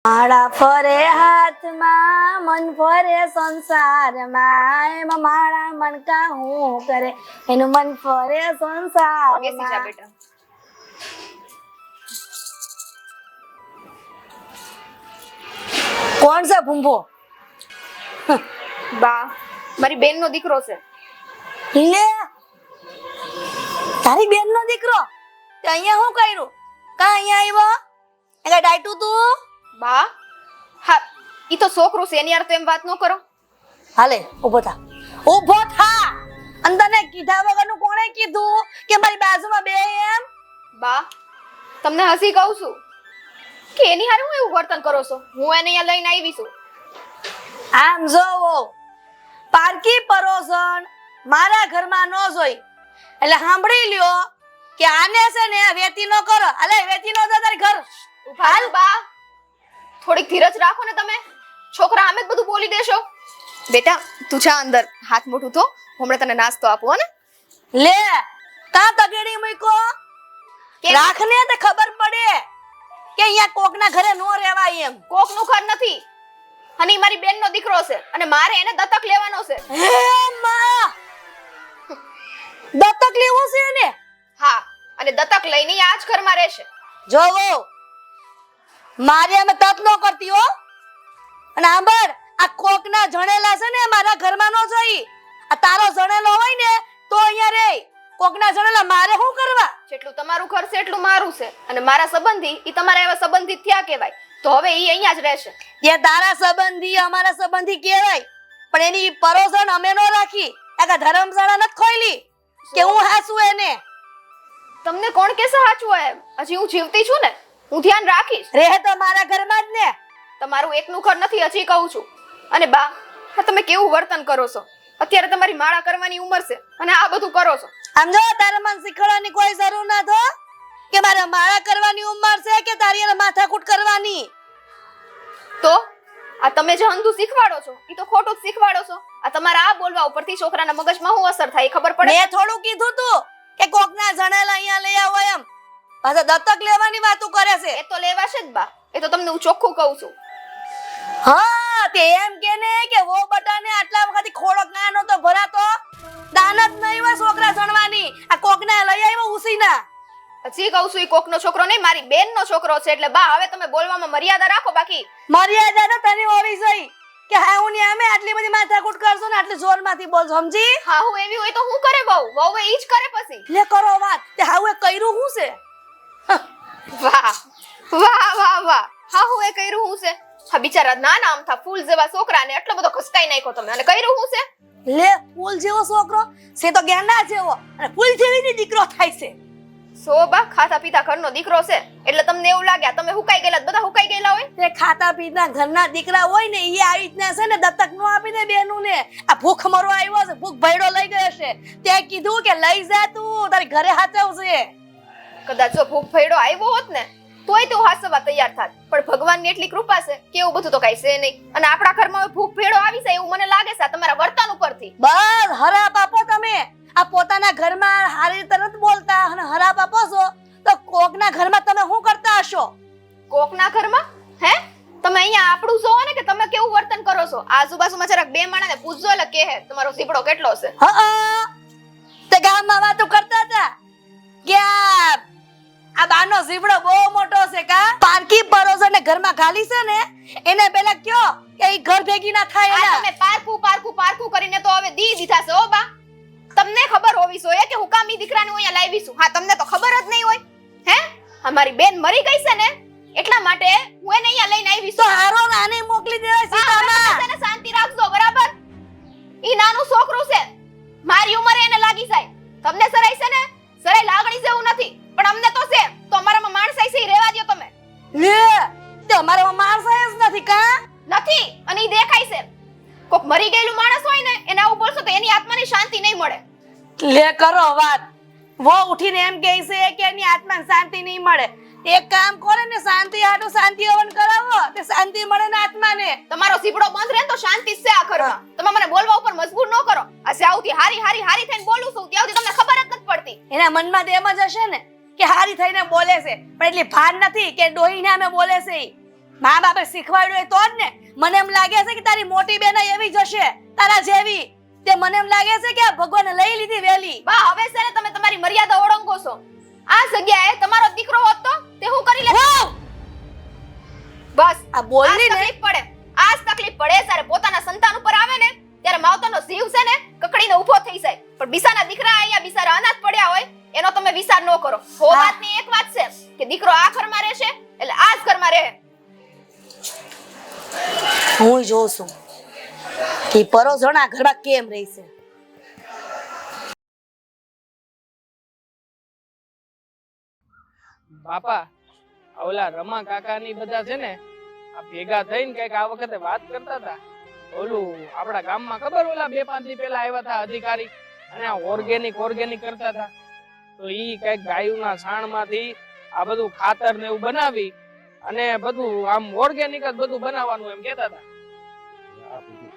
માળા ફરે હાથમાં મન ફરે સંસારમાં એમાં માળા મનકા હું કરે એનું મન ફરે બેસી જા સંસારમાં. બેટા. કોણ છે ભૂંભો? બા મારી બેન નો દીકરો છે. લે તારી બેન નો દીકરો તે અહીંયા શું કર્યું? કા અહીંયા આવ્યો? એટલે ડાયટું તું? બા હા ઈ તો છોકરું છે એની યાર તો એમ વાત ન કરો. હાલે ઊભો થા, ઊભો થા. અને તને કીધા વગરનું કોણે કીધું કે મારી બાજુમાં બે એમ? બા તમને હસી કહું છું કે એની હારે હું એવું વર્તન કરો છો? હું એને અહીંયા લઈને આવી છું. આમ જોવો પારકી પરોસણ મારા ઘરમાં ન જોઈ એટલે સાંભળી લ્યો કે આને છે ને વેતી નો કરો. અલે વેતી નો તો તારી ઘર ઉભા રહો બા, થોડીક ધીરજ રાખો ને તમે. છોકરા આમે જ બધું બોલી દેશો. બેટા તું જા અંદર હાથ મોઢું ધો, હમણાં તને નાસ્તો આપું હો ને. લે તા તગેડી મૂકો કેમ? રાખને તો ખબર પડે કે અહીંયા કોકના ઘરે નો રહેવાય એમ. કોકનું ઘર નથી અને ઈ મારી બેનનો દીકરો છે અને મારે એને દત્તક લેવાનો છે. હે માં દત્તક લેવો છે ને? હા અને દત્તક લઈને ઈ આ જ ઘરમાં રહેશે. જોવો મારે અમે તપ નો કરતી હો. અને આંબળ આ કોકના જણેલા છે ને મારા ઘરમાં નો જોઈ. આ તારો જણેલો હોય ને તો અહીંયા રે. કોકના જણેલા મારે શું કરવા? જેટલું તમારું ઘર છે એટલું મારું છે અને મારા સંબંધી ઈ તમારા એવા સંબંધી થયા કહેવાય. તો હવે ઈ અહીંયા જ રહેશે. એ તારા સંબંધી અમારા સંબંધી કહેવાય પણ એની પરોસણ અમે નો રાખી. આ ધર્મશાળા નથી ખોઈલી કે હું હાસું એને. તમને કોણ કહેશે સાચું હોય એમ? હજી હું જીવતી છું ને, હું ધ્યાન રાખીશ. રહે તો મારા ઘરમાં જ ને. તમારું એકનું ઘર નથી હજી કહું છું. અને બા આ તમે કેવું વર્તન કરો છો? અત્યારે તમારી માળા કરવાની ઉંમર છે અને આ બધું કરો છો. આમ જો તારે મને શીખવાડવાની કોઈ જરૂર ના થો કે મારે માળા કરવાની ઉંમર છે કે તારી એને માથાકૂટ કરવાની. તો આ તમે જે અંધું શીખવાડો છો ઈ તો ખોટું જ શીખવાડો છો. આ તમારા આ બોલવા ઉપરથી છોકરાના મગજમાં શું અસર થાય ખબર પડે? મેં થોડું કીધું તું કે કોકના જણેલા અહીંયા લઈ આવો એમ. પાછા દત્તક લેવાની વાતો કરે છે. એ તો લેવાશે જ બા, એ તો તમને હું ચોખ્ખું કહું છું. હા તે એમ કે ને કે વો બટાને આટલા વખતથી ખોડો નાનો તો ભરાતો દાન જ નહીં હોય છોકરા જણવાની. આ કોકના લઈ આવ્યો ઉસીના. હજી કહું છું ઈ કોકનો છોકરો નહીં, મારી બેનનો છોકરો છે. એટલે બા હવે તમે બોલવામાં મર્યાદા રાખો. બાકી મર્યાદા તો તને હોવી જોઈએ કે હા હું ને આમે આટલી બધી માથાકૂટ કરશો ને આટલી જોરમાંથી બોલશો સમજી? હા હું એવી હોય તો હું કરે વહુ ઈ જ કરે પછી. લે કરો વાત તે હાઉએ કર્યું શું છે? વાહ વાહ વાહ વાહ, હા હું એ કર્યું હું છે? હા બિચારા નાના આમથા ફૂલ જેવા છોકરાને એટલો બધો ખસકાઈ નાખ્યો તમે અને કર્યું હું છે? લે ફૂલ જેવો છોકરો છે તો ગેંડા જેવો અને ફૂલ જેવી ની દીકરો થાય છે. સોબા ખાતા પીતા ઘરનો દીકરો છે એટલે તમને એવું લાગે તમે હુકાઈ ગયેલા બધા હુકાઈ ગયેલા હોય. તે ખાતા પીતા ઘરના દીકરા હોય ને ઈ આવી રીતના છે ને દત્તક નો આપી દે બેનું ને. આ ભૂખ મરો આવ્યો છે, ભૂખ ભયડો લઈ ગયો છે. તે કીધું કે લઈ જા તું તારી ઘરે હાચવશે. કદાચ જો ભૂખ ભેડો આવ્યો હોત ને તોય તો હાસવા તૈયાર થાત. પણ ભગવાનની એટલી કૃપા છે કે એવું બધું તો કઈ છે નહીં. અને આપણા ઘરમાં ભૂખ ભેડો આવી જાય એવું મને લાગે છે તમારા વર્તન ઉપરથી. બસ હરાપ આપો તમે. આ પોતાના ઘરમાં હારી રીતે નથી બોલતા અને હરાપ આપો છો તો કોકના ઘરમાં તમે શું કરતા હશો? કોકના ઘરમાં હે? તમે અહીંયા આપણું જોવો ને કે તમે કેવું વર્તન કરો છો. આજુબાજુમાં જરાક બે માણસને પૂછજો એટલે કહે તમારો ઝીબડો કેટલો છે. હા તે ગામમાં વાતો કરતા હતા કે આ બાનો ઝીબડો બહુ મોટો છે કા પારકી પરોસને ઘરમાં ગાલી છે ને એને પેલા કયો કે ઈ ઘર ભેગી ના થાય આ એના. તમે પારકું પારકું પારકું કરીને તો હવે દી દીધા છે હો બા. તમને ખબર હોવી જોઈએ કે હું કામ ઈ દીકરાને હું અહીંયા લાવી છું. હા તમને તો ખબર જ નહીં હોય. હે અમારી બેન મરી ગઈ છે ને એટલા માટે હું એને અહીંયા લઈને આવી તો છું. હારો નાને મોકલી દેવાય સીતામાં. તેને શાંતિ રાખજો બરાબર. ઈ નાનું છોકરું છે, મારી ઉંમરે એને લાગી જાય. તમને સરાય છે ને સરાય લાગણી જેવું નથી પણ અમને તો છે. તો અમારામાં માણસાઈ છે ઈ રહેવા દ્યો તમે. લે તે અમારામાં માણસ જ નથી કા? નથી અને ઈ દેખાય છે. કોક મરી ગયેલું માણસ હોય ને એને આવું બોલશો તો એની આત્માને શાંતિ નહીં મળે. લે કરો વાત. વો ઉઠીને એમ કહે છે કે એની આત્માને શાંતિ નહીં મળે. એક કામ કરે ને શાંતિ હાટુ શાંતિ હવન કરાવો તે શાંતિ મળે ને આત્માને. તમારો ઝીબડો બંધ રહે તો શાંતિ છે આ ઘરમાં. તમે મને બોલવા ઉપર મજબૂર ન કરો. આ સાવથી હારી થઈને બોલું છું ત્યાંથી તમને ખબર જ નથી પડતી. એના મનમાં તો એમ જ હશે ને કે હારી થઈને બોલે છે પણ એટલી ભાન નથી કે ડોહીને અમે બોલે છે. મા બાપે શીખવાડ્યું તો જ ને. મને એમ લાગે છે કે તારી મોટી બેન એવી જ હશે તારા જેવી. તે મને એમ લાગે છે કે આ ભગવાને લઈ લીધી વેલી. બા હવે છે ને તમે તમારી મર્યાદા ઓળંગો છો. આ જગ્યાએ તમારો દીકરો હોત તો તે હું કરી લે. બસ આ બોલની ને તકલીફ પડે. આજ તકલીફ પડે જ્યારે પોતાના સંતાન ઉપર આવે ને ત્યારે માવતરનો જીવ છે ને કકડીને ઊભો થઈ જાય. પણ બિસાના દીકરા અહીંયા બિસારા અનાથ પડ્યા હોય એનો તમે વિચાર ન કરો. હો વાતની એક વાત છે કે દીકરો આ ઘરમાં રહેશે એટલે આ જ ઘરમાં રહે. હું જોઉં છું કે પરોજણા ઘરમાં કેમ રહેશે. બાપા ઓલા રમા કાકાની બધા છે ને આ ભેગા થઈને કઈક આ વખતે વાત કરતા હતા. ઓલું આપણા ગામમાં ખબર ઓલા 2-5 દી પહેલા આવ્યા હતા અધિકારી અને આ ઓર્ગેનિક કરતા હતા. તો ઈ કઈક ગાયોના છાણમાંથી આ બધું ખાતર ને એવું બનાવી અને બધું આમ ઓર્ગેનિક જ બધું બનાવવાનું એમ કહેતા હતા. આ બધું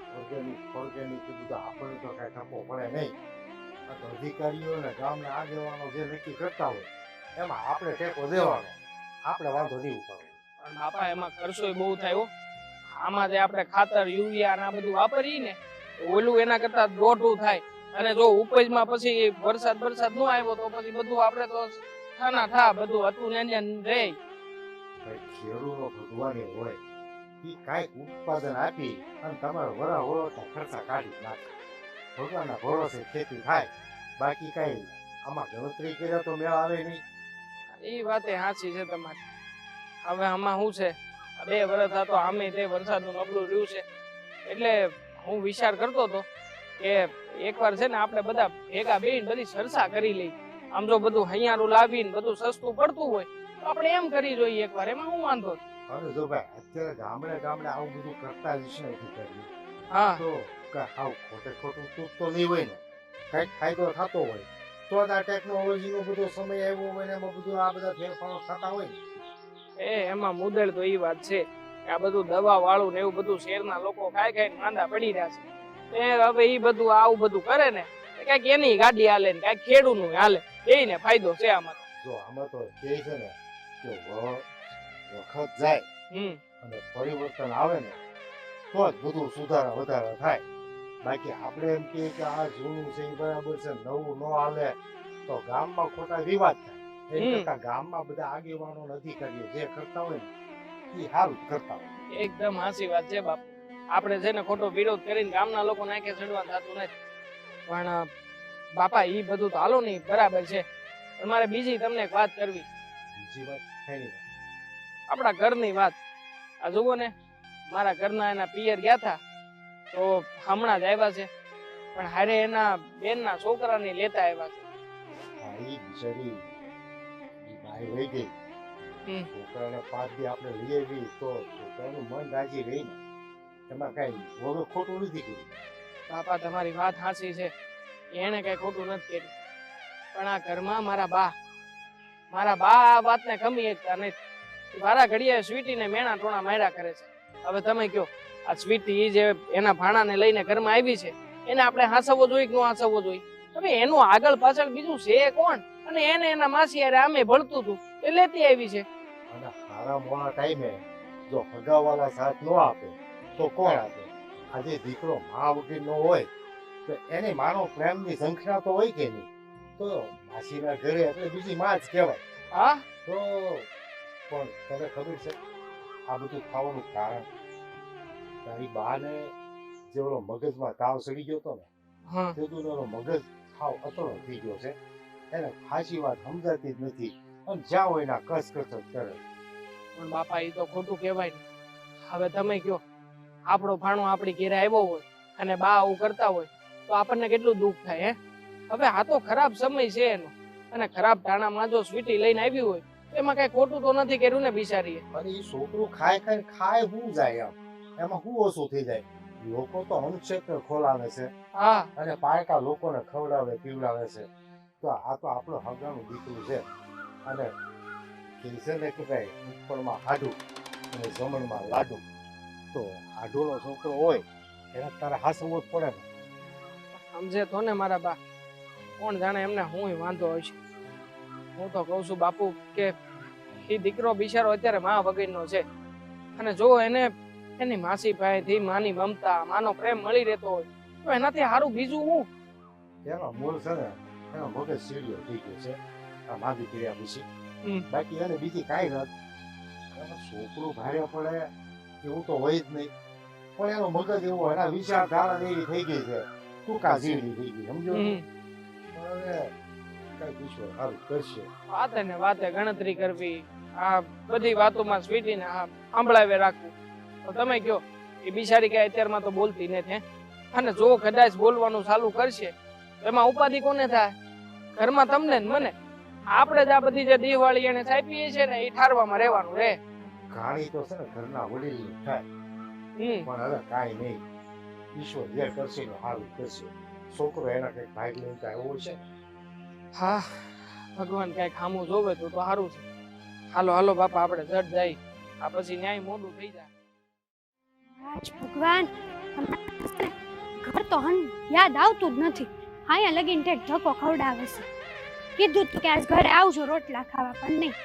ઓર્ગેનિક બધું આપણને તો કઈ ખપો પડે નહીં. આ તો અધિકારીઓ ને ગામના આગેવાનો જે નક્કી કરતા હોય એમાં આપણે ટેકો દેવાનો, આપણે વાંધો નહીં ઉપાડવાનો. પણ બાપા એમાં ખર્ચો બહુ થાય હો. આમાં જે આપણે ખાતર યુરિયા ને આ બધું વાપરીએ ને ઓલું એના કરતા દોઢું થાય. અને જો ઉપજમાં પછી વરસાદ ન આવ્યો તો પછી બધું આપણે તો ઠાના બધું હતું ને રહે. ભાઈ ખેડૂતો ભગવાની હોય એ કાંઈક ઉત્પાદન આપી અને તમારે વરા ખર્ચા કાઢી નાખે. ભગવાનના ભરોસે ખેતી થાય, બાકી કઈ આમાં ગણતરી કર્યા તો મેળ આવે નહીં. એ વાતે સાચી છે તમારી. હવે આમાં શું છે 2 વર્ષ આ તો આમે તે વરસાદનું નબળું રહ્યું છે એટલે હું વિચાર કરતો હતો કે એકવાર છે ને આપણે બધા ભેગા બેહીને બધી ચર્ચા કરી લઈ. આમ જો બધું હૈયારું લાવીને બધું સસ્તું પડતું હોય તો આપણે એમ કરી જોઈએ એકવાર. એમાં હું વાંધો છે? અને જો ભાઈ અત્યારે ગામડે આવું બધું કરતા જ છે અધિકારી. હા તો આવું ખોટું તૂટતો નહીં હોય ને, કઈક ફાયદો થતો હોય તો જ આ ટેકનોલોજીનો બધો સમય આવ્યો હોય ને એમાં બધું આ બધા ફેરફારો થતા હોય ને. એમાં મુદ્દળ તો એ વાત છે કે આ બધું દવા વાળું ને એવું બધું શહેરના લોકો ખાઈ માંદા પડી રહ્યા છે. હવે એ બધું આવું બધું કરે ને કઈક એની ગાડી હાલે ને કઈક ખેડૂતનું હાલે. એને ફાયદો છે આમાં. જો આમાં તો કહે છે ને કે વખત જાય અને પરિવર્તન આવે ને તો જ બધું સુધારા વધારા થાય. બાકી આપણે એમ કહીએ કે આ જૂનું છે એ બરાબર છે, નવું ન હાલે તો ગામમાં ખોટા વિવાદ થાય. એ કરતા ગામમાં બધા આગેવાનો અધિકારીઓ જે કરતા હોય ને એ સારું કરતા હોય. એકદમ હાચી વાત છે બાપુ. આપણે છે ને ખોટો વિરોધ કરીને ગામના લોકો નાખે ચડવાનું થતું નથી. પણ બાપા ઈ બધું તો હાલો નહીં બરાબર છે. પણ મારે બીજી તમને એક વાત કરવી. બીજી વાત થાય ને આપણા ઘરની વાત. આ જુઓ ને મારા ઘરના એના પિયર ગયા હતા તો હમણાં જ આવ્યા છે. પણ હારે એના બેનના છોકરાને લેતા આવ્યા છે. હા એ બિચારી ભાઈ વહી ગઈ. છોકરાને 5 દી આપણે લઈ આવી તો છોકરાનું મન રાજી રહી ને એમાં કઈ વગર ખોટું નથી કર્યું. બાપા તમારી વાત સાચી છે. એને કઈ ખોટું નથી કર્યું. પણ આ ઘરમાં મારા બા આ વાતને ખમી શકતા નથી. મારા ઘડીએ સ્વીટીને મેણા ટોણા માર્યા કરે છે. હવે તમે કયો આ સ્વીટી જે એના ભાણાને લઈને ઘરમાં આવી છે એને આપણે હાંસવવો જોઈએ કે ન હાંસવવો જોઈએ? હવે એનું આગળ પાછળ બીજું છે કોણ? અને એને એના માસી યારે આમે ભળતું હતું એ લેતી આવી છે. અને હારા મોડા ટાઈમે જો હગાવાલા સાથ ન આપે તો કોણ આપે? આજે દીકરો મા વગર નો હોય તો એને માનો પ્રેમની સંખ્યા તો હોય કે નહીં? તો માસીના ઘરે એટલે બીજી માં જ કહેવાય. હા તો પણ તને ખબર છે આ બધું ખાવાનું કારણ તારી બાને જે ઓલો મગજમાં તાવ સડી ગયો હતો ને તે એનો મગજ થાવ અતળો થઈ ગયો છે. એને ખાસી વાત સમજાતી જ નથી અને જ્યાં હોય એના કસ જ કરે. પણ બાપા એ તો ખોટું કહેવાય ને. હવે તમે કયો આપણો ભાણો આપણી ઘેરે આવ્યો હોય અને બા આવું કરતા હોય તો આપણને કેટલું દુઃખ થાય? હવે આ તો ખરાબ સમય છે એનો. અને ખરાબ ટાણામાં જો સ્વીટી લઈને આવી હોય એમાં કઈ ખોટું તો નથી કર્યું ને બિચારીએ. અને એ છોકરું ખાય હું જાય એમાં શું ઓછું થઈ જાય? લોકો તો અનુક્ષેત્ર ખોલાવે છે અને પારકા લોકોને ખવડાવે પીવડાવે છે. તો આ તો આપણું હગાનું દીકરું છે. અને કે છે ને કે ભાઈ ઉપરમાં હાડું અને જમણમાં લાડુ. તો હાડુનો છોકરો હોય એને તારે હાસવું જ પડે ને. સમજે તો ને મારા બા. કોણ જાણે એમને હું વાંધો હોય છે. હું તો કઉ છું બાપુ કે એ દીકરો બિચારો અત્યારે મા વગરનો છે. અને જો એને એની માસી પાસેથી માની મમતા માનો પ્રેમ મળી રહેતો હોય તો એનાથી સારું બીજું હું? એનો મૂળ છે ને એનો મગજ સીડીઓ થઈ ગયો છે આ માગી કર્યા પછી. બાકી એને બીજી કાંઈ નથી. એનો છોકરો ભારે પડે એવું તો હોય જ નહીં, પણ એનો મગજ એવો એના વિચારધારા એવી થઈ ગઈ છે ટૂંકા ઝીડી થઈ ગઈ, સમજો? પણ હવે કઈ પૂછો સારું કરશે. વાતે ને વાતે ગણતરી કરવી, આ બધી વાતોમાં સ્વીટીને સાંભળાવે રાખવું. તો તમે કયો એ બિચારી કઈ અત્યારમાં તો બોલતી નથી, અને જો કદાચ બોલવાનું ચાલુ કરશે એમાં ઉપાધિ કોને થાય? ઘરમાં તમને ને મને. આપણે જ આ બધી જે દિવાળી એને ચાપીએ છે ને એ ઠારવામાં રહેવાનું રે. ઘાણી તો છે ને ઘરના વડીલ થાય, પણ હવે કાંઈ નહીં, ઈશ્વર જે કરશે એનું સારું કરશે. છોકરો એના કઈક ભાગ લઈને આવ્યો છે. હા, ભગવાન કઈ ખામું જોવે તો સારું છે. હાલો હાલો બાપા, આપણે જટ જાય, આ પછી ન્યાય મોડું થઈ જાય. આજ ભગવાન, ઘર તો યાદ આવતું જ નથી. અહીંયા લગીને ઠેક ધક્કો ખવડાવે છે. કીધું તું કે આજ ઘરે આવજો રોટલા ખાવા, પણ નહીં.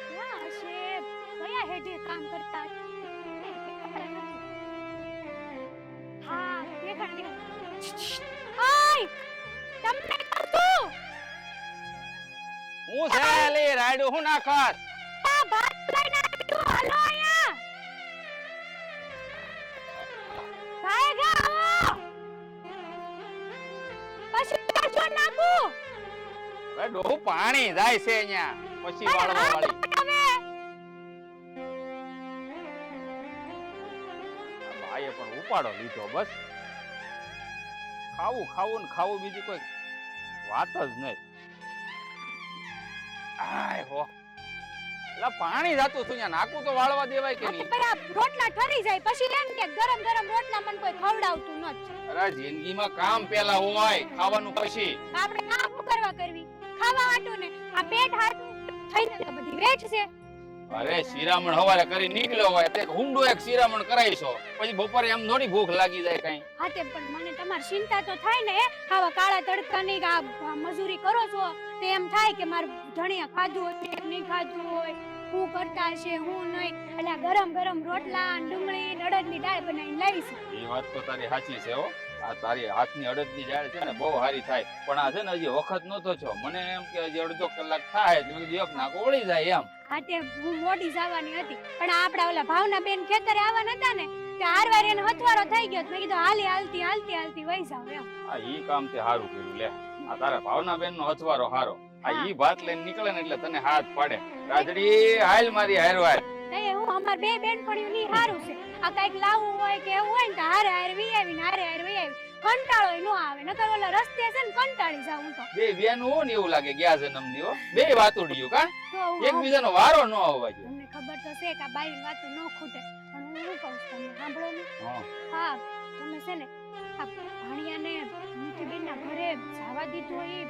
ક્યાં હશે? કયા હેઠે કામ કરતા? હા, દેખાણ. આય, તમને કહું હું છે લે રાયડો હું નાખત આ ભાત લઈને આવ્યો. હાલો આયા. ભાઈ ગા. પછી પાછો નાખું. હવે ડોહું પાણી જાય છે અહીંયા પછી વાળવા વાળી. ભાઈએ પણ ઉપાડો લીધો બસ. ખાવું ખાવું ને ખાવું, બીજી કોઈ વાત જ નહીં. આય હો, લા પાણી જાતું છું અહીંયા, નાખું તો વાળવા દેવાય કે નહીં? પર આ રોટલા ઠરી જાય પછી એમ કે ગરમ ગરમ રોટલા મને કોઈ ખવડાવતું નથી. અરે જિંદગીમાં કામ પેલા હોય, ખાવાનું પછી. આપણે કામ શું કરવા કરવી? ખાવા હાટું ને આ પેટ હાટું થઈને તો બધી વેઠ છે. અરે શિરામણ હવારે કરી નીકળ્યો હોય તે હુંડો એક શિરામણ કરાઈશો, પછી બપોરે એમ થોડી ભૂખ લાગી જાય કઈ? હા તે પણ મને તમારી ચિંતા તો થાય ને. આવા કાળા તડકાની આ મજૂરી કરો છો તે એમ થાય કે મારું ધણિયા ખાધું હોય કે નહીં ખાધું હોય, શું કરતા છે હું નહીં. એટલે ગરમ ગરમ રોટલા ડુંગળી અડદની દાળ બનાવીને લાવીશું. એ વાત તો તારી સાચી છે હો. આ તારી હાથની અડદની દાળ છે ને બહુ સારી થાય, પણ આ છે ને હજી વખત નતો છો. મને એમ કે હજી અડધો કલાક થાય એટલે એક નાકો વળી જાય એમ. હા તે હું મોડી જવાની હતી, પણ આપડા ઓલા ભાવના બેન ખેતરે આવવાના હતા ને તે હારવાર એને હથવારો થઈ ગયો. મેં કીધું હાલી હાલતી હાલતી હાલતી વહી જાવ એમ. આ ઈ કામ તે સારું કર્યું લે. આ તારા ભાવના બેન નો હથવારો હારો. આ ઈ ભાત લઈને નીકળે ને એટલે તને હાથ પાડે, રાજડી હાલ મારી હારવાર. તે હું અમાર બે બેનપણીઓ ની હારું છે. આ કઈક લાવવું હોય કે એવું હોય ને તો હારે હારે વી આવી ને હારે હારે વી આવી. કંટાળો નો આવે, નકર ઓલા રસ્તે છે ને કંટાળી જાવ હું તો. બે બેન હો ને એવું લાગે ગયા જન્મની હો, બે વાતુડિયું કા તો એકબીજાનો વારો ન આવવા જોઈએ. તમને ખબર તો છે કે આ બાઈ વાતો ન ખૂટે, પણ હું શું કહું છું તમને સાંભળો ને. હા હા તમે છે ને આ ભાણિયાને મીઠીબેનના ઘરે જવા દીધું હોય,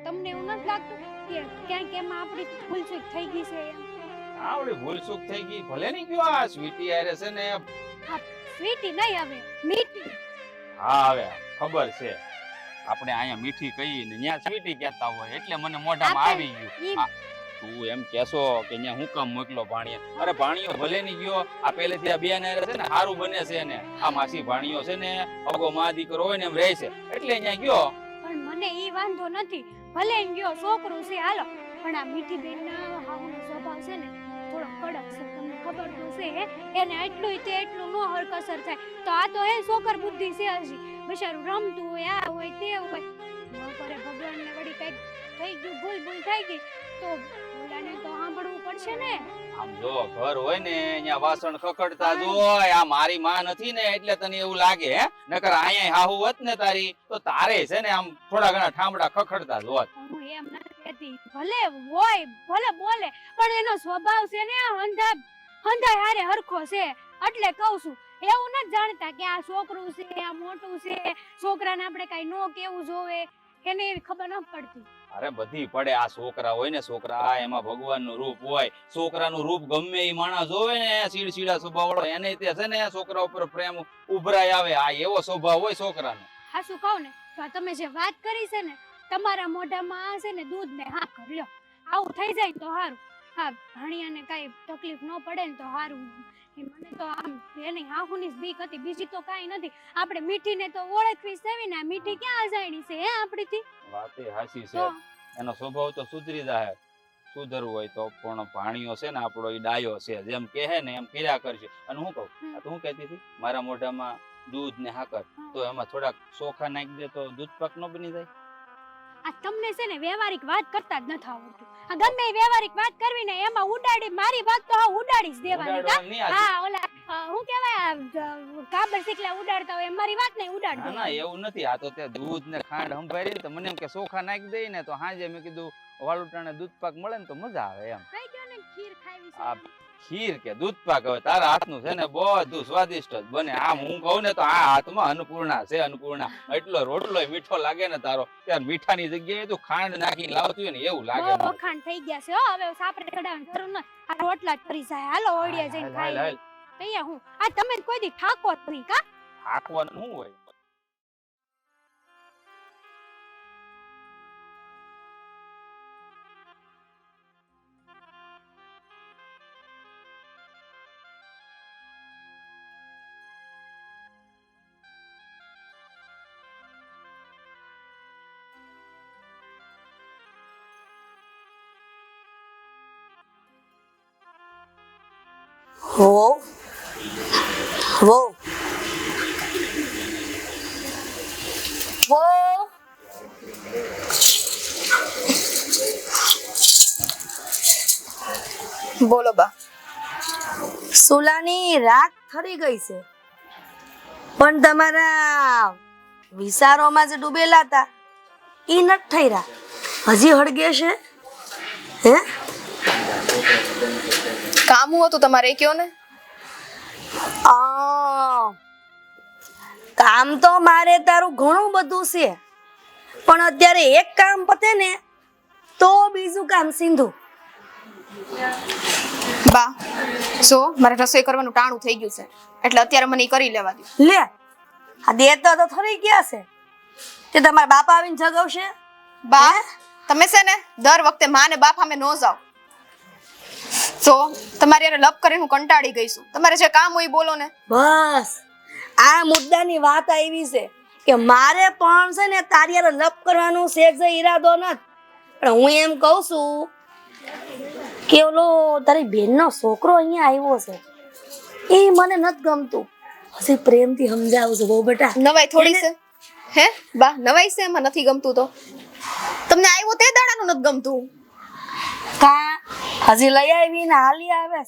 તમને એવું નથી લાગતું કે ક્યાંક એમાં આપણી ભૂલચૂક થઈ ગઈ છે એમ? આવડી ભૂલચૂક થઈ ગઈ ભલે નહીં ગયો. આ સ્વીટી આરે છે ને, હા સ્વીટી નહીં હવે મીઠી. હા હવે ખબર છે. આપણે અહીંયા મીઠી કહી ને ત્યાં સ્વીટી કહેતા હોય એટલે મને મોઢામાં આવી ગયું. હા, તું એમ કેસો કે ત્યાં હું કામ મોકલો ભાણિયા? અરે ભાણિયો ભલે નહીં ગયો, આ પહેલેથી આ બેન આરે છે ને સારું બને છે ને. આ માસી ભાણિયો છે ને અગો મા દીકરો હોય ને એમ રહે છે એટલે અહીંયા ગયો. પણ મને ઈ વાંધો નથી, ભલે એમ ગયો છોકરું છે હાલો, પણ આ મીઠીબેનના હાવનો સ્વભાવ છે ને થોડો કડક છે. તમને ખબર તો છે એને એટલું તે એટલું નો હરકસર થાય તો આ તો એ છોકર બુદ્ધિ છે હજી. બિચારું રમતું હોય આ હોય તે હોય, ન કરે ભગવાનને વળી કઈક થઈ ગયું ભૂલ થઈ ગઈ તો ઓલાને તો સાંભળવું પડશે ને. આમ જો ઘર હોય ને અહીંયા વાસણ ખખડતા જોય. આ મારી માં નથી ને એટલે તને એવું લાગે હે, નકર અહીંયા હાહુ હોત ને તારી તો તારે છે ને આમ થોડા ઘણા ઠામડા ખખડતા જ હોત. હું એમ નથી કહેતી, ભલે હોય ભલે બોલે, પણ એનો સ્વભાવ છે ને હંધાય હારે હરખો છે એટલે કહું છું. એવું નથી જાણતા કે આ છોકરું છે આ મોટું છે, છોકરાને આપણે કઈ નો કેવું જોવે, એને એવી ખબર ન પડતી. અરે બધી પડે. આ છોકરા હોય ને છોકરા એમાં ભગવાનનું રૂપ હોય. છોકરાનું રૂપ ગમે એ માણસ જોવે ને ચીડચીડા સ્વભાવ વાળો એને તે છે ને છોકરા ઉપર પ્રેમ ઉભરાય આવે. આ એવો સ્વભાવ હોય છોકરાનો. હાસુ કહું ને તો આ તમે જે વાત કરી છે ને તમારા મોઢામાં છે ને દૂધ ને હા કર્યો આવું થઈ જાય તો સારું. હા ભાણિયાને કાંઈ તકલીફ ન પડે ને તો સારું. મને તો આમ એની આંખોની જ બીક હતી, બીજી તો કાંઈ નથી. આપણે મીઠીને તો ઓળખવી સેવી ને, આ મીઠી ક્યાં અજાણી છે હે આપણીથી? વાત એ હાચી છે. એનો સ્વભાવ તો સુધરી જાય, સુધરવું હોય તો. પણ ભાણિયો છે ને આપણો એ ડાયો છે, જેમ કહે ને એમ કર્યા કરશે. અને હું કહું, તું કહેતી હતી મારા મોઢામાં દૂધ ને હાકર, તો એમાં થોડાક ચોખા નાખી દે તો દૂધ પાક નો બની જાય. આ તમને છે ને વ્યવહારિક વાત કરતા જ નથી આવડતું. આ ગમે એ વ્યવહારિક વાત કરવી ને એમાં ઉડાડી, મારી વાત તો હા ઉડાડી જ દેવાની. હા ઓલા હું કહેવાય કાબર શીખલા ઉડાડતા હોય મારી વાત નહીં ઉડાડ. ના એવું નથી. આ તો તે દૂધ ને ખાંડ સંભાળી તો મને એમ કે ચોખા નાખી દઈ ને તો હાજે મેં કીધું વાળુટાણે દૂધ પાક મળે ને તો મજા આવે એમ. કઈ ગયો ને ખીર ખાવી આ છે. ખીર કે દૂધ પાક હવે તારા હાથનું છે ને બધું સ્વાદિષ્ટ જ બને. આમ હું કહું ને તો આ હાથમાં અન્નપૂર્ણા છે, અન્નપૂર્ણા. એટલો રોટલો મીઠો લાગે ને તારો, ત્યારે મીઠાની જગ્યાએ તું ખાંડ નાખીને લાવતી હોય ને એવું લાગે. બહુ વખાણ થઈ ગયા છે હો, હવે સાપરે ચડાવવાની જરૂર નથી. આ રોટલા જ ફરી જાય. હાલો ઓડિયા જઈને ખાઈ તૈયાર હું. આ તમે કોઈ દી ઠાકો જ નહીં કા? આખવાનું શું હોય? Whoa. Whoa. Whoa. બોલો બા. સુલાની રાત ઠરી ગઈ છે, પણ તમારા વિચારોમાં જે ડૂબેલા હતા ઈ નથી થઈ રહ્યા, હજી હળગે છે. હે કામ હતું તમારે એ કયો ને. કામ તો મારે તારું ઘણું બધું છે, પણ અત્યારે એક કામ પતે ને તો બીજું કામ સિંધુ. બા જો મારે રસોઈ કરવાનું ટાણું થઈ ગયું છે, એટલે અત્યારે મને ઈ કરી લેવા દો. લે આ દેતા તો થઈ ગયા છે, તે તમારા બાપા આવીને જગાવશે. બા તમે છે ને દર વખતે માં ને બાપ સામે નો જાઓ. તો તમારે યાર લપ કરીને હું કંટાળી ગઈ છું. તમારે જે કામ હોય બોલો ને. બસ આ મુદ્દાની વાત આવી છે કે મારે પણ છે ને તારી યાર લપ કરવાનો સેજ ઈરાદો નથી, પણ હું એમ કહું છું કે ઓલો તારી બેનનો છોકરો અહીંયા આવ્યો છે, એ મને નથી ગમતું. હજી પ્રેમથી સમજાવું છું બહુ બેટા. નવાઈ થોડી છે હે બા? નવાઈ છે એમાં? નથી ગમતું તો તમને આવ્યો તે દાડાનું નથી ગમતું. કા હજી લઈ આવી ને હાલી આવે.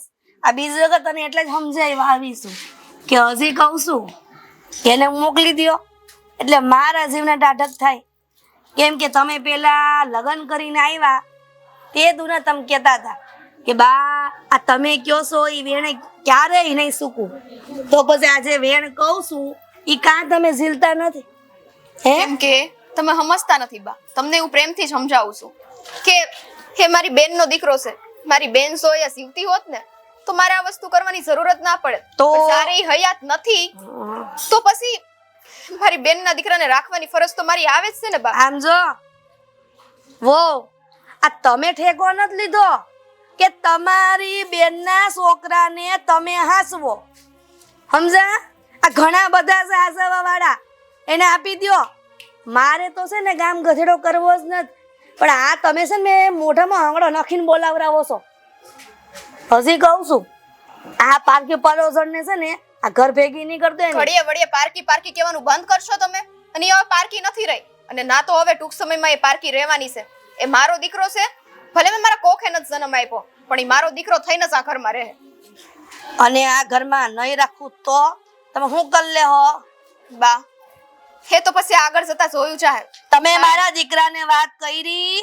આ બીજી વખત તને એટલે જ સમજાવવા આવીશું કે હજી કહું છું એને મોકલી દો એટલે મારા જીવને ટાઢક થાય. કેમ કે તમે પેલા લગ્ન કરીને આવ્યા તે દુને તમે કહેતા હતા કે બા આ તમે કયો છો એ વેણે ક્યારેય નહીં સૂકું, તો પછી આજે વેણ કહું છું એ કાં તમે ઝીલતા નથી. એમ કે તમે સમજતા નથી બા. તમને હું પ્રેમથી સમજાવું છું કે હે મારી બેનનો દીકરો છે. મારી બેન સોયા સીવતી હોત ને તો મારે આ વસ્તુ કરવાની જરૂરત ના પડે. તો સારી હયાત નથી તો પછી મારી બેનના દીકરાને રાખવાની ફરજ તો મારી આવે જ છે ને બા. આમ જો વો આ તમે ઠેકો નથી લીધો કે તમારી બેનના છોકરાને તમે હાસવો, સમજા? આ ઘણા બધા છે હાસવા વાળા, એને આપી દો. મારે તો છે ને ગામ ગધેડો કરવો જ નથી, પણ આ તમે છે ને મોઢામાં આંગળો નાખીને બોલાવરાવો છો. હજી કહું છું આ પારકી પડોસણને છે ને આ ઘર ભેગી નહીં કરતો એને. ઘડીએ વડીએ પારકી પારકી કહેવાનું બંધ કરશો તમે. અને હવે પારકી નથી રહી, અને ના તો હવે ટૂંક સમયમાં એ પારકી રહેવાની છે. એ મારો દીકરો છે, ભલે મેં મારા કોખે નથી જન્મ આપ્યો, પણ એ મારો દીકરો થઈને જ આ ઘરમાં રહે. અને આ ઘરમાં નહીં રાખું તો તમે શું કરી લે હો બા? હે તો પછી આગળ જતા જોયું ચાહે. તમે મારા દીકરાને વાત કરી